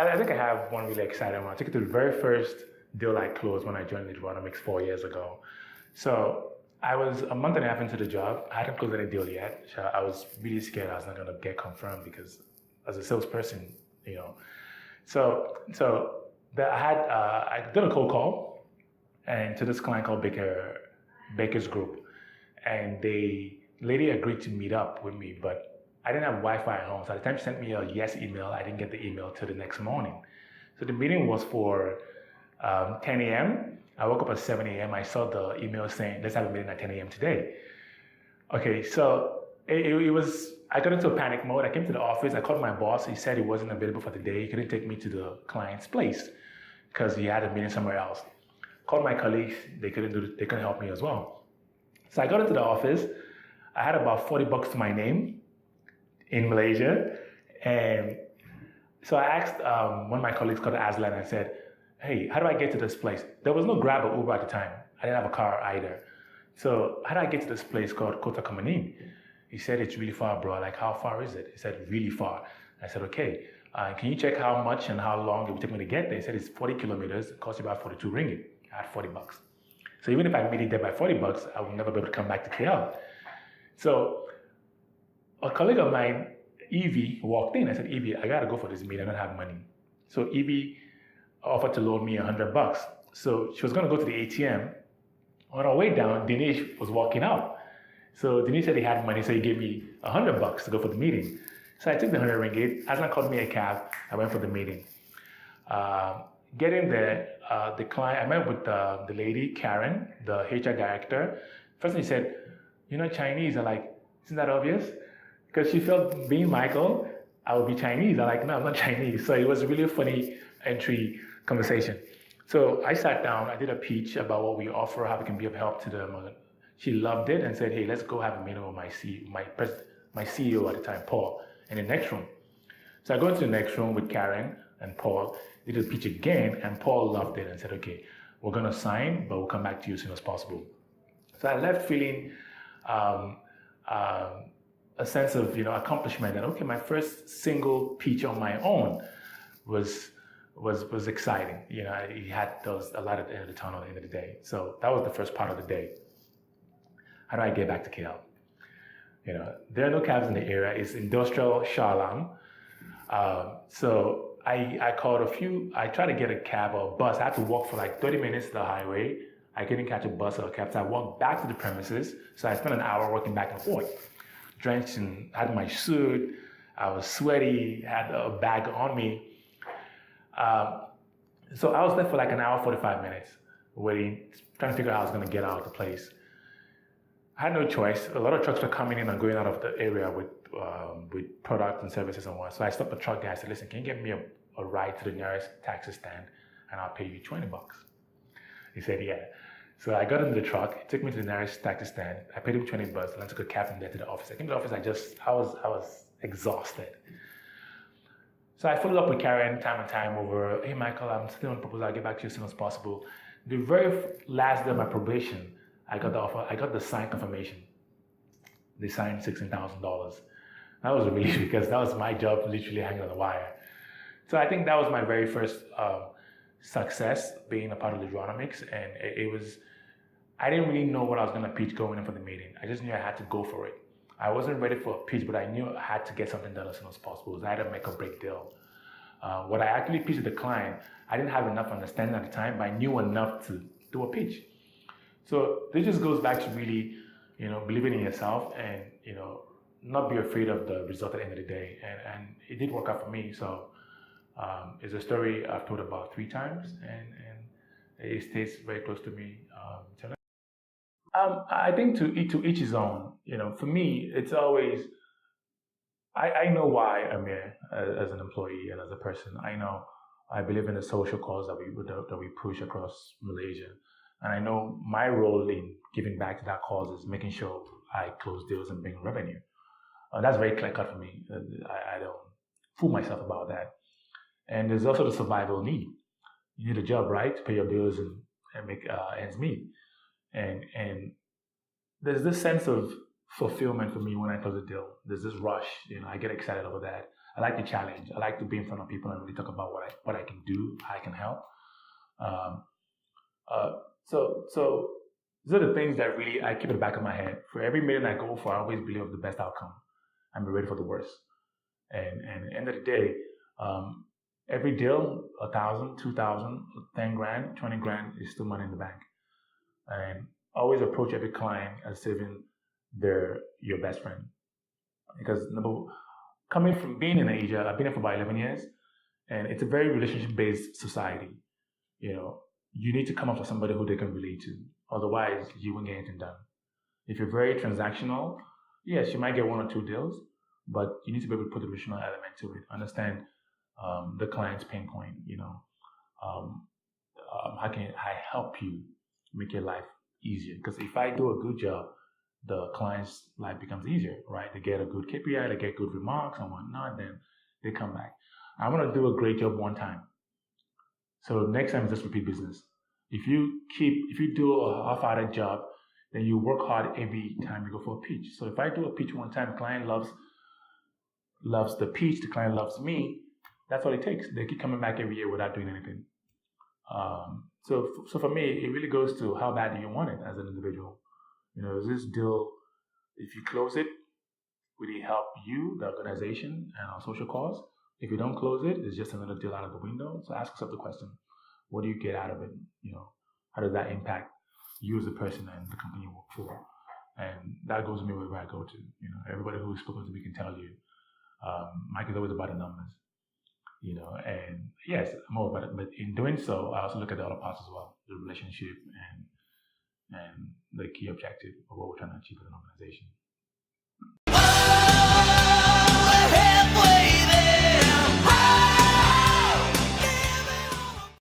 I think I have one really exciting one. I took it to the very first deal I closed when I joined Leaderonomics 4 years ago. So I was a month and a half into the job. I hadn't closed any deal yet. So I was really scared I was not going to get confirmed because as a salesperson, you know. I did a cold call and to this client called Baker's Group, and the lady agreed to meet up with me, but I didn't have Wi-Fi at home. So at the time she sent me a yes email, I didn't get the email till the next morning. So the meeting was for 10 a.m. I woke up at 7 a.m. I saw the email saying, let's have a meeting at 10 a.m. today. Okay, so it was, I got into a panic mode. I came to the office, I called my boss. He said he wasn't available for the day. He couldn't take me to the client's place because he had a meeting somewhere else. Called my colleagues, they couldn't help me as well. So I got into the office. I had about $40 to my name in Malaysia. And so I asked one of my colleagues called Aslan, and I said, hey, how do I get to this place? There was no Grab or Uber at the time. I didn't have a car either. So how do I get to this place called Kota Kamanin? He said, it's really far, bro. Like, how far is it? He said, really far. I said, okay. Can you check how much and how long it would take me to get there? He said, it's 40 kilometers. It costs you about 42 ringgit. I had $40. So even if I made it there by $40, I would never be able to come back to KL. So a colleague of mine, Evie, walked in. I said, Evie, I got to go for this meeting. I don't have money. So Evie offered to loan me $100. So she was going to go to the ATM. On our way down, Dinesh was walking out. So Dinesh said he had money, so he gave me $100 to go for the meeting. So I took the 100 ringgit. Aslan called me a cab. I went for the meeting. Getting there, the client, I met with the lady, Karen, the HR director. First he said, you're not Chinese. I'm like, isn't that obvious? Because she felt being Michael, I would be Chinese. I'm like, no, I'm not Chinese. So it was a really funny entry conversation. So I sat down, I did a pitch about what we offer, how we can be of help to them. She loved it and said, hey, let's go have a meeting with my CEO at the time, Paul, in the next room. So I go into the next room with Karen and Paul, did the pitch again, and Paul loved it and said, okay, we're going to sign, but we'll come back to you as soon as possible. So I left feeling a sense of accomplishment that, okay, my first single pitch on my own was exciting. He had a light at the end of the tunnel at the end of the day. So that was the first part of the day. How do I get back to KL? There are no cabs in the area. It's industrial Shalang. So I called a few. I tried to get a cab or a bus. I had to walk for like 30 minutes to the highway. I couldn't catch a bus or a cab. So I walked back to the premises. So I spent an hour walking back and forth. Drenched and had my suit. I was sweaty, had a bag on me. So I was there for like an hour, 45 minutes, waiting, trying to figure out how I was going to get out of the place. I had no choice. A lot of trucks were coming in and going out of the area with products and services and what. So I stopped the truck guy. I said, listen, can you get me a ride to the nearest taxi stand and I'll pay you $20? He said, yeah. So I got in the truck. It took me to the nearest taxi stand. I paid him $20 and I took a cab from there to the office. I came to the office. I was exhausted. So I followed up with Karen time and time over, hey, Michael, I'm still on proposal. I'll get back to you as soon as possible. The very last day of my probation, I got the offer. I got the signed confirmation. They signed $16,000. That was a relief because that was my job literally hanging on the wire. So I think that was my very first success being a part of Leaderonomics. And I didn't really know what I was going to pitch going in for the meeting. I just knew I had to go for it. I wasn't ready for a pitch, but I knew I had to get something done as soon as possible. It was either make or break deal. What I actually pitched to the client, I didn't have enough understanding at the time, but I knew enough to do a pitch. So this just goes back to really, believing in yourself and, not be afraid of the result at the end of the day. And it did work out for me. So it's a story I've told about 3 times and it stays very close to me. I think to each his own. For me, it's always, I know why I'm here as an employee and as a person. I believe in the social cause that we push across Malaysia. And I know my role in giving back to that cause is making sure I close deals and bring revenue. That's very clear cut for me. I don't fool myself about that. And there's also the survival need. You need a job, right, to pay your bills and make ends meet. And there's this sense of fulfillment for me when I close a deal. There's this rush. I get excited over that. I like the challenge. I like to be in front of people and really talk about what I can do, how I can help. Um, so these are the things that really I keep in the back of my head. For every meeting I go for, I always believe the best outcome. I'm ready for the worst. And at the end of the day, every deal, 1,000, 2,000, 10 grand, 20 grand is still money in the bank. And always approach every client as if they're your best friend. Because coming from being in Asia, I've been here for about 11 years, and it's a very relationship-based society. You need to come up with somebody who they can relate to. Otherwise, you won't get anything done. If you're very transactional, yes, you might get 1 or 2 deals, but you need to be able to put the relational element to it. Understand the client's pain point. How can I help you make your life easier? Because if I do a good job, the client's life becomes easier, right? They get a good KPI, they get good remarks and whatnot, then they come back. I want to do a great job one time. So next time is just repeat business. If you do a half-hearted job, then you work hard every time you go for a pitch. So if I do a pitch one time, the client loves the pitch, the client loves me, that's all it takes. They keep coming back every year without doing anything. So for me, it really goes to how bad do you want it as an individual. Is this deal, if you close it, will it help you, the organization, and our social cause? If you don't close it, it's just another deal out of the window. So ask yourself the question, what do you get out of it? How does that impact you as a person and the company you work for? And that goes with me wherever I go to. Everybody who's spoken to me can tell you, Mike is always about the numbers. And yes, I'm all about it. But in doing so, I also look at the other parts as well, the relationship and the key objective of what we're trying to achieve as an organization.